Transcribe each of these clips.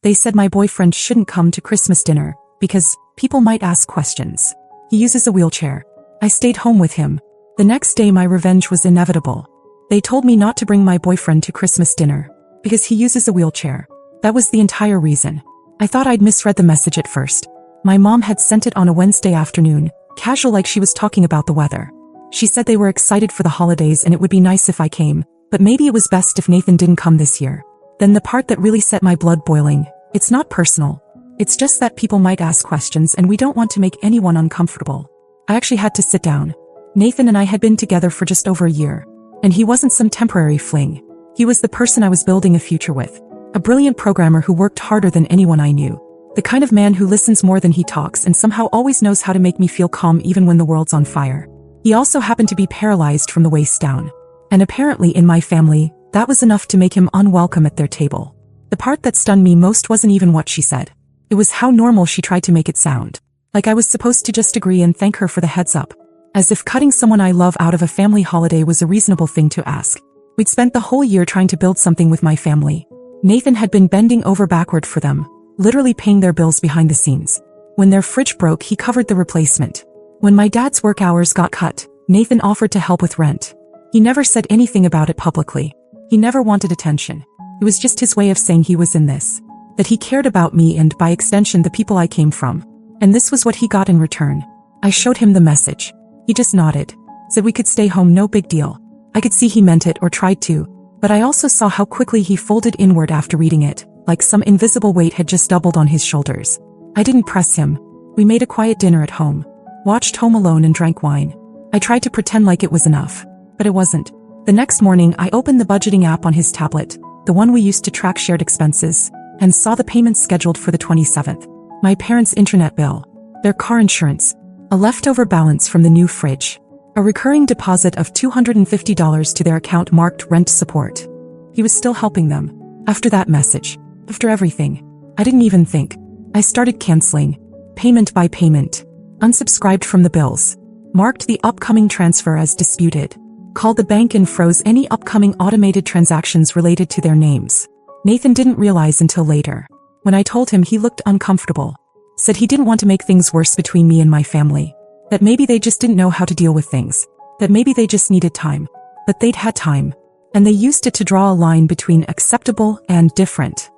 They said my boyfriend shouldn't come to Christmas dinner because people might ask questions. He uses a wheelchair. I stayed home with him. The next day my revenge was inevitable. They told me not to bring my boyfriend to Christmas dinner because he uses a wheelchair. That was the entire reason. I thought I'd misread the message at first. My mom had sent it on a Wednesday afternoon, casual like she was talking about the weather. She said they were excited for the holidays and it would be nice if I came, but maybe it was best if Nathan didn't come this year. Then the part that really set my blood boiling. It's not personal. It's just that people might ask questions and we don't want to make anyone uncomfortable. I actually had to sit down. Nathan and I had been together for just over a year. And he wasn't some temporary fling. He was the person I was building a future with. A brilliant programmer who worked harder than anyone I knew. The kind of man who listens more than he talks and somehow always knows how to make me feel calm even when the world's on fire. He also happened to be paralyzed from the waist down. And apparently in my family, that was enough to make him unwelcome at their table. The part that stunned me most wasn't even what she said. It was how normal she tried to make it sound. Like I was supposed to just agree and thank her for the heads up. As if cutting someone I love out of a family holiday was a reasonable thing to ask. We'd spent the whole year trying to build something with my family. Nathan had been bending over backward for them, literally paying their bills behind the scenes. When their fridge broke, he covered the replacement. When my dad's work hours got cut, Nathan offered to help with rent. He never said anything about it publicly. He never wanted attention. It was just his way of saying he was in this. That he cared about me and, by extension, the people I came from. And this was what he got in return. I showed him the message. He just nodded. Said we could stay home, no big deal. I could see he meant it or tried to. But I also saw how quickly he folded inward after reading it, like some invisible weight had just doubled on his shoulders. I didn't press him. We made a quiet dinner at home. Watched Home Alone and drank wine. I tried to pretend like it was enough. But it wasn't. The next morning I opened the budgeting app on his tablet, the one we used to track shared expenses, and saw the payments scheduled for the 27th. My parents' internet bill. Their car insurance. A leftover balance from the new fridge. A recurring deposit of $250 to their account marked rent support. He was still helping them. After that message. After everything. I didn't even think. I started canceling. Payment by payment. Unsubscribed from the bills. Marked the upcoming transfer as disputed. Called the bank and froze any upcoming automated transactions related to their names. Nathan didn't realize until later. When I told him, he looked uncomfortable. Said he didn't want to make things worse between me and my family. That maybe they just didn't know how to deal with things. That maybe they just needed time. But they'd had time. And they used it to draw a line between acceptable and different.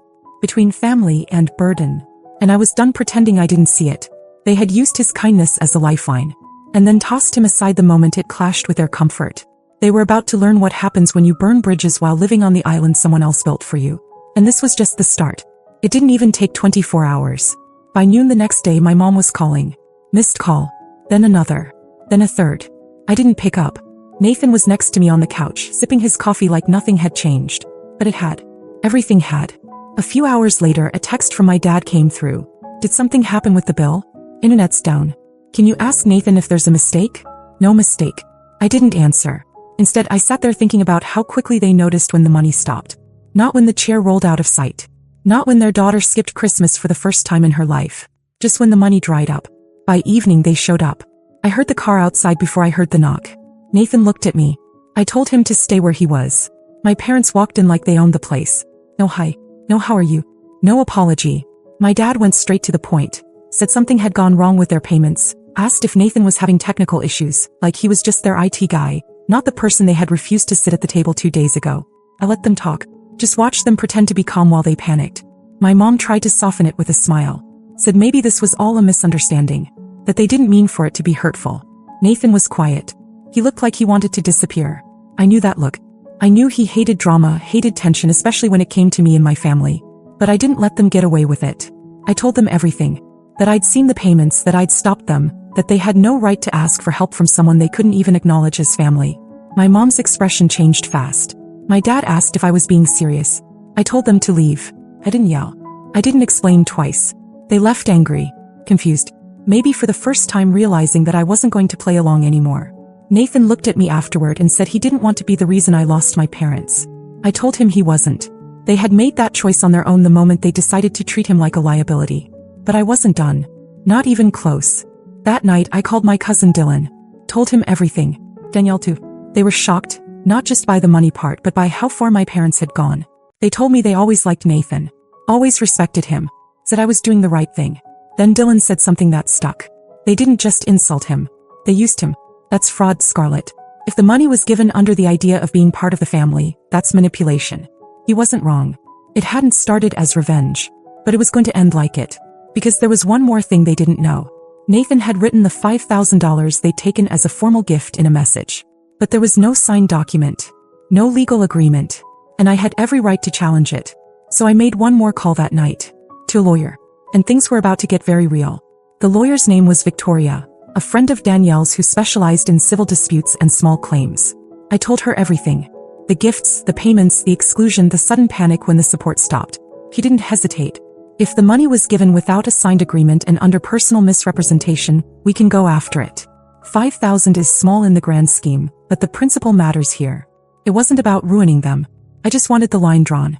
Between family and burden. And I was done pretending I didn't see it. They had used his kindness as a lifeline. And then tossed him aside the moment it clashed with their comfort. They were about to learn what happens when you burn bridges while living on the island someone else built for you. And this was just the start. It didn't even take 24 hours. By noon the next day my mom was calling. Missed call. Then another. Then a third. I didn't pick up. Nathan was next to me on the couch, sipping his coffee like nothing had changed. But it had. Everything had. A few hours later a text from my dad came through. Did something happen with the bill? Internet's down. Can you ask Nathan if there's a mistake? No mistake. I didn't answer. Instead, I sat there thinking about how quickly they noticed when the money stopped. Not when the chair rolled out of sight. Not when their daughter skipped Christmas for the first time in her life. Just when the money dried up. By evening they showed up. I heard the car outside before I heard the knock. Nathan looked at me. I told him to stay where he was. My parents walked in like they owned the place. No hi. No how are you. No apology. My dad went straight to the point. Said something had gone wrong with their payments. Asked if Nathan was having technical issues, like he was just their IT guy. Not the person they had refused to sit at the table 2 days ago. I let them talk. Just watched them pretend to be calm while they panicked. My mom tried to soften it with a smile. Said maybe this was all a misunderstanding. That they didn't mean for it to be hurtful. Nathan was quiet. He looked like he wanted to disappear. I knew that look. I knew he hated drama, hated tension, especially when it came to me and my family. But I didn't let them get away with it. I told them everything. That I'd seen the payments, that I'd stopped them. That they had no right to ask for help from someone they couldn't even acknowledge as family. My mom's expression changed fast. My dad asked if I was being serious. I told them to leave. I didn't yell. I didn't explain twice. They left angry, confused, maybe for the first time realizing that I wasn't going to play along anymore. Nathan looked at me afterward and said he didn't want to be the reason I lost my parents. I told him he wasn't. They had made that choice on their own the moment they decided to treat him like a liability. But I wasn't done. Not even close. That night I called my cousin Dylan. Told him everything. Danielle too. They were shocked, not just by the money part but by how far my parents had gone. They told me they always liked Nathan. Always respected him. Said I was doing the right thing. Then Dylan said something that stuck. They didn't just insult him. They used him. That's fraud, Scarlett. If the money was given under the idea of being part of the family, that's manipulation. He wasn't wrong. It hadn't started as revenge. But it was going to end like it. Because there was one more thing they didn't know. Nathan had written the $5,000 they'd taken as a formal gift in a message. But there was no signed document. No legal agreement. And I had every right to challenge it. So I made one more call that night. To a lawyer. And things were about to get very real. The lawyer's name was Victoria, a friend of Danielle's who specialized in civil disputes and small claims. I told her everything. The gifts, the payments, the exclusion, the sudden panic when the support stopped. He didn't hesitate. If the money was given without a signed agreement and under personal misrepresentation, we can go after it. $5,000 is small in the grand scheme, but the principle matters here. It wasn't about ruining them. I just wanted the line drawn.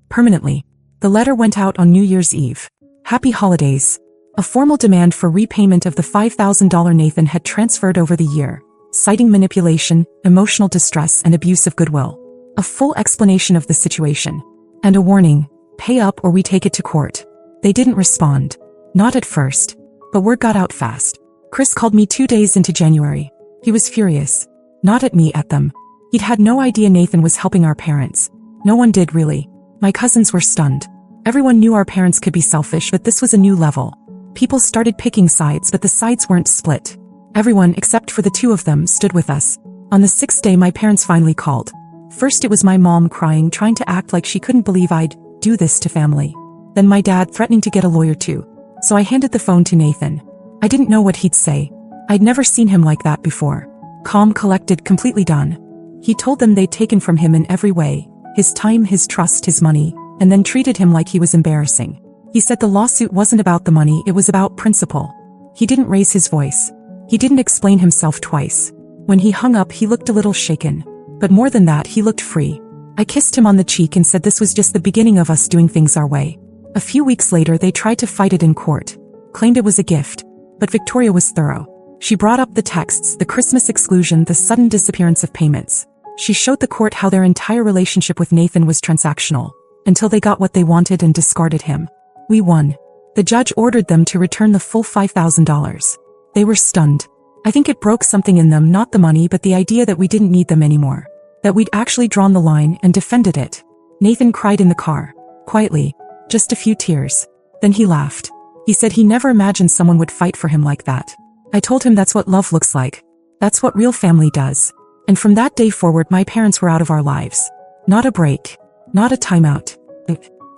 Permanently. The letter went out on New Year's Eve. Happy holidays. A formal demand for repayment of the $5,000 Nathan had transferred over the year, citing manipulation, emotional distress, and abuse of goodwill. A full explanation of the situation. And a warning. Pay up or we take it to court. They didn't respond. Not at first. But word got out fast. Chris called me 2 days into January. He was furious. Not at me, at them. He'd had no idea Nathan was helping our parents. No one did really. My cousins were stunned. Everyone knew our parents could be selfish, but this was a new level. People started picking sides, but the sides weren't split. Everyone, except for the two of them, stood with us. On the 6th day my parents finally called. First it was my mom crying, trying to act like she couldn't believe I'd do this to family. Then my dad threatening to get a lawyer too. So I handed the phone to Nathan. I didn't know what he'd say. I'd never seen him like that before. Calm, collected, completely done. He told them they'd taken from him in every way. His time, his trust, his money, and then treated him like he was embarrassing. He said the lawsuit wasn't about the money, it was about principle. He didn't raise his voice. He didn't explain himself twice. When he hung up, he looked a little shaken. But more than that, he looked free. I kissed him on the cheek and said this was just the beginning of us doing things our way. A few weeks later they tried to fight it in court. Claimed it was a gift. But Victoria was thorough. She brought up the texts, the Christmas exclusion, the sudden disappearance of payments. She showed the court how their entire relationship with Nathan was transactional. Until they got what they wanted and discarded him. We won. The judge ordered them to return the full $5,000. They were stunned. I think it broke something in them, not the money but the idea that we didn't need them anymore. That we'd actually drawn the line and defended it. Nathan cried in the car. Quietly. Just a few tears. Then he laughed. He said he never imagined someone would fight for him like that. I told him that's what love looks like. That's what real family does. And from that day forward my parents were out of our lives. Not a break. Not a timeout.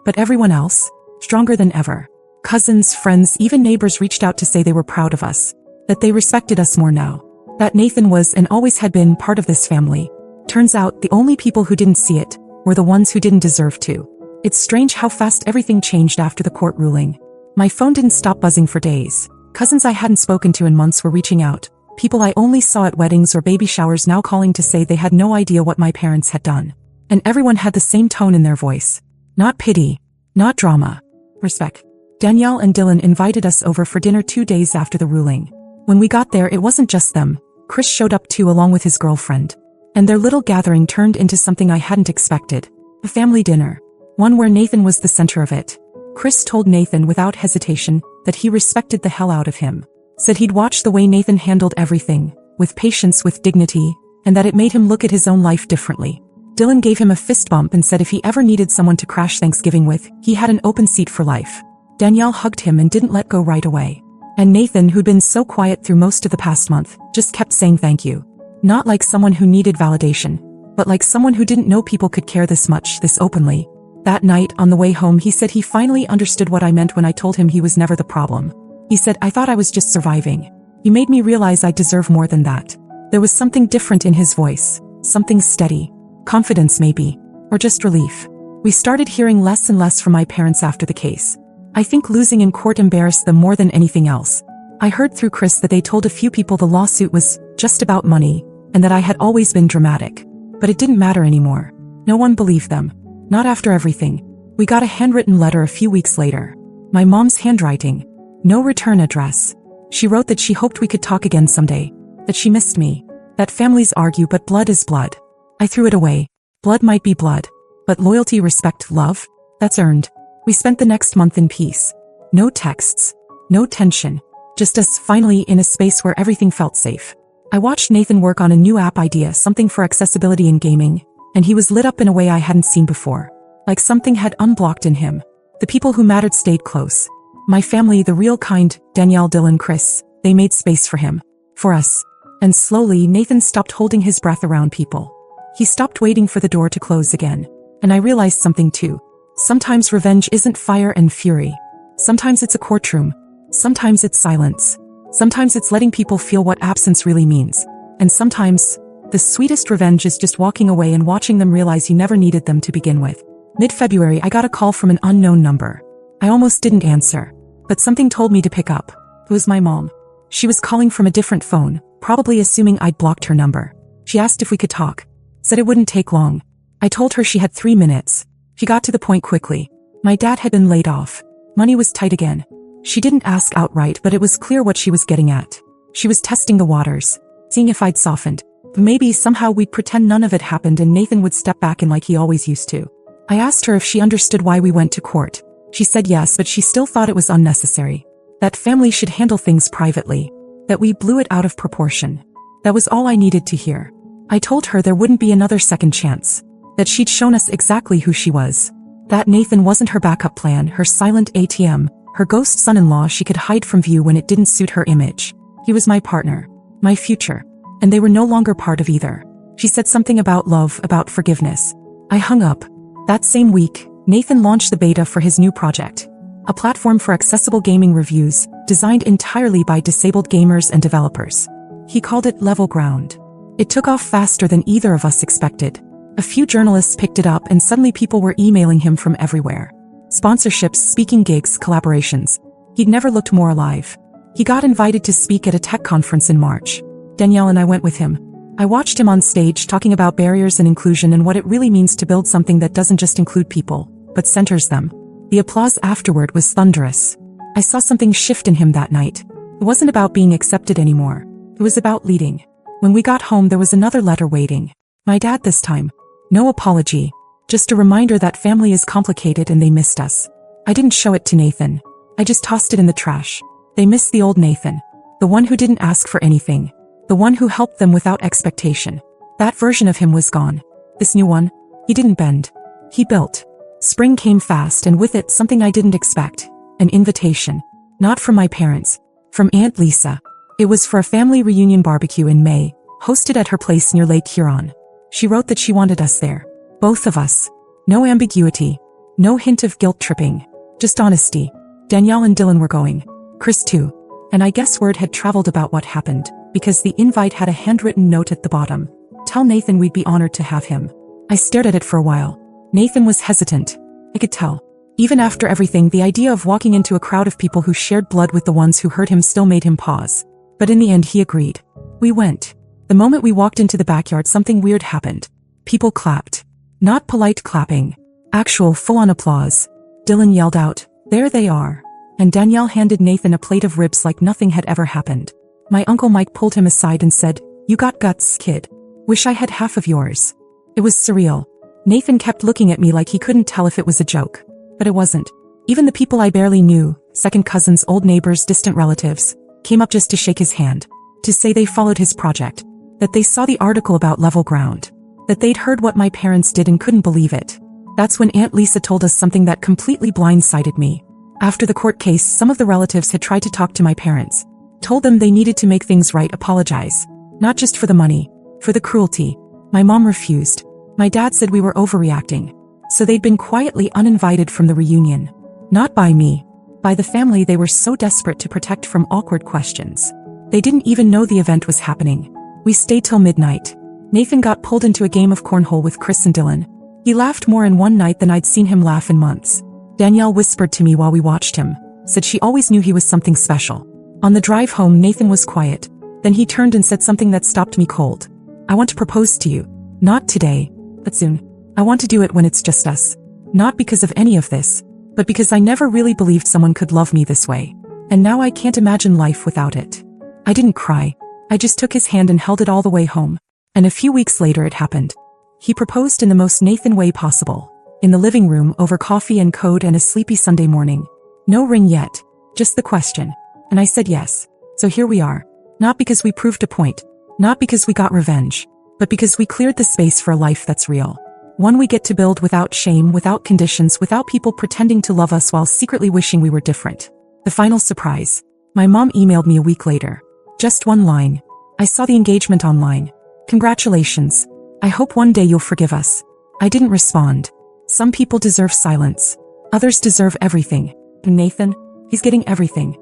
But everyone else, stronger than ever. Cousins, friends, even neighbors reached out to say they were proud of us. That they respected us more now. That Nathan was and always had been part of this family. Turns out the only people who didn't see it were the ones who didn't deserve to. It's strange how fast everything changed after the court ruling. My phone didn't stop buzzing for days. Cousins I hadn't spoken to in months were reaching out. People I only saw at weddings or baby showers now calling to say they had no idea what my parents had done. And everyone had the same tone in their voice. Not pity. Not drama. Respect. Danielle and Dylan invited us over for dinner 2 days after the ruling. When we got there it wasn't just them. Chris showed up too along with his girlfriend. And their little gathering turned into something I hadn't expected. A family dinner. One where Nathan was the center of it. Chris told Nathan without hesitation that he respected the hell out of him. Said he'd watched the way Nathan handled everything, with patience, with dignity, and that it made him look at his own life differently. Dylan gave him a fist bump and said if he ever needed someone to crash Thanksgiving with, he had an open seat for life. Danielle hugged him and didn't let go right away. And Nathan, who'd been so quiet through most of the past month, just kept saying thank you. Not like someone who needed validation, but like someone who didn't know people could care this much, this openly. That night, on the way home, he said he finally understood what I meant when I told him he was never the problem. He said, I thought I was just surviving. You made me realize I deserve more than that. There was something different in his voice. Something steady. Confidence maybe. Or just relief. We started hearing less and less from my parents after the case. I think losing in court embarrassed them more than anything else. I heard through Chris that they told a few people the lawsuit was just about money, and that I had always been dramatic. But it didn't matter anymore. No one believed them. Not after everything. We got a handwritten letter a few weeks later. My mom's handwriting. No return address. She wrote that she hoped we could talk again someday. That she missed me. That families argue but blood is blood. I threw it away. Blood might be blood. But loyalty, respect, love? That's earned. We spent the next month in peace. No texts. No tension. Just us finally in a space where everything felt safe. I watched Nathan work on a new app idea, something for accessibility in gaming, and he was lit up in a way I hadn't seen before. Like something had unblocked in him. The people who mattered stayed close. My family, the real kind, Danielle, Dylan, Chris, they made space for him. For us. And slowly, Nathan stopped holding his breath around people. He stopped waiting for the door to close again. And I realized something too. Sometimes revenge isn't fire and fury. Sometimes it's a courtroom. Sometimes it's silence. Sometimes it's letting people feel what absence really means. And sometimes, the sweetest revenge is just walking away and watching them realize you never needed them to begin with. Mid-February, I got a call from an unknown number. I almost didn't answer. But something told me to pick up. It was my mom. She was calling from a different phone, probably assuming I'd blocked her number. She asked if we could talk. Said it wouldn't take long. I told her she had 3 minutes. She got to the point quickly. My dad had been laid off. Money was tight again. She didn't ask outright, but it was clear what she was getting at. She was testing the waters, seeing if I'd softened. Maybe somehow we'd pretend none of it happened and Nathan would step back in like he always used to. I asked her if she understood why we went to court. She said yes, but she still thought it was unnecessary. That family should handle things privately. That we blew it out of proportion. That was all I needed to hear. I told her there wouldn't be another second chance. That she'd shown us exactly who she was. That Nathan wasn't her backup plan, her silent ATM, her ghost son-in-law she could hide from view when it didn't suit her image. He was my partner. My future. And they were no longer part of either. She said something about love, about forgiveness. I hung up. That same week, Nathan launched the beta for his new project. A platform for accessible gaming reviews, designed entirely by disabled gamers and developers. He called it Level Ground. It took off faster than either of us expected. A few journalists picked it up and suddenly people were emailing him from everywhere. Sponsorships, speaking gigs, collaborations. He'd never looked more alive. He got invited to speak at a tech conference in March. Danielle and I went with him. I watched him on stage talking about barriers and inclusion and what it really means to build something that doesn't just include people, but centers them. The applause afterward was thunderous. I saw something shift in him that night. It wasn't about being accepted anymore. It was about leading. When we got home, there was another letter waiting. My dad this time. No apology. Just a reminder that family is complicated and they missed us. I didn't show it to Nathan. I just tossed it in the trash. They missed the old Nathan. The one who didn't ask for anything. The one who helped them without expectation. That version of him was gone. This new one, he didn't bend. He built. Spring came fast and with it something I didn't expect. An invitation. Not from my parents. From Aunt Lisa. It was for a family reunion barbecue in May, hosted at her place near Lake Huron. She wrote that she wanted us there. Both of us. No ambiguity. No hint of guilt tripping. Just honesty. Danielle and Dylan were going. Chris too. And I guess word had traveled about what happened, because the invite had a handwritten note at the bottom. Tell Nathan we'd be honored to have him. I stared at it for a while. Nathan was hesitant. I could tell. Even after everything, the idea of walking into a crowd of people who shared blood with the ones who hurt him still made him pause. But in the end he agreed. We went. The moment we walked into the backyard, something weird happened. People clapped. Not polite clapping. Actual full-on applause. Dylan yelled out, "There they are." And Danielle handed Nathan a plate of ribs like nothing had ever happened. My Uncle Mike pulled him aside and said, "You got guts, kid. Wish I had half of yours." It was surreal. Nathan kept looking at me like he couldn't tell if it was a joke. But it wasn't. Even the people I barely knew, second cousins, old neighbors, distant relatives, came up just to shake his hand. To say they followed his project. That they saw the article about Level Ground. That they'd heard what my parents did and couldn't believe it. That's when Aunt Lisa told us something that completely blindsided me. After the court case, some of the relatives had tried to talk to my parents. Told them they needed to make things right, apologize. Not just for the money. For the cruelty. My mom refused. My dad said we were overreacting. So they'd been quietly uninvited from the reunion. Not by me. By the family they were so desperate to protect from awkward questions. They didn't even know the event was happening. We stayed till midnight. Nathan got pulled into a game of cornhole with Chris and Dylan. He laughed more in one night than I'd seen him laugh in months. Danielle whispered to me while we watched him, said she always knew he was something special. On the drive home, Nathan was quiet. Then he turned and said something that stopped me cold. "I want to propose to you. Not today, but soon. I want to do it when it's just us. Not because of any of this, but because I never really believed someone could love me this way. And now I can't imagine life without it." I didn't cry. I just took his hand and held it all the way home. And a few weeks later it happened. He proposed in the most Nathan way possible. In the living room over coffee and code and a sleepy Sunday morning. No ring yet. Just the question. And I said yes. So here we are. Not because we proved a point. Not because we got revenge. But because we cleared the space for a life that's real. One we get to build without shame, without conditions, without people pretending to love us while secretly wishing we were different. The final surprise. My mom emailed me a week later. Just one line. I saw the engagement online. Congratulations. I hope one day you'll forgive us. I didn't respond. Some people deserve silence. Others deserve everything. And Nathan, he's getting everything.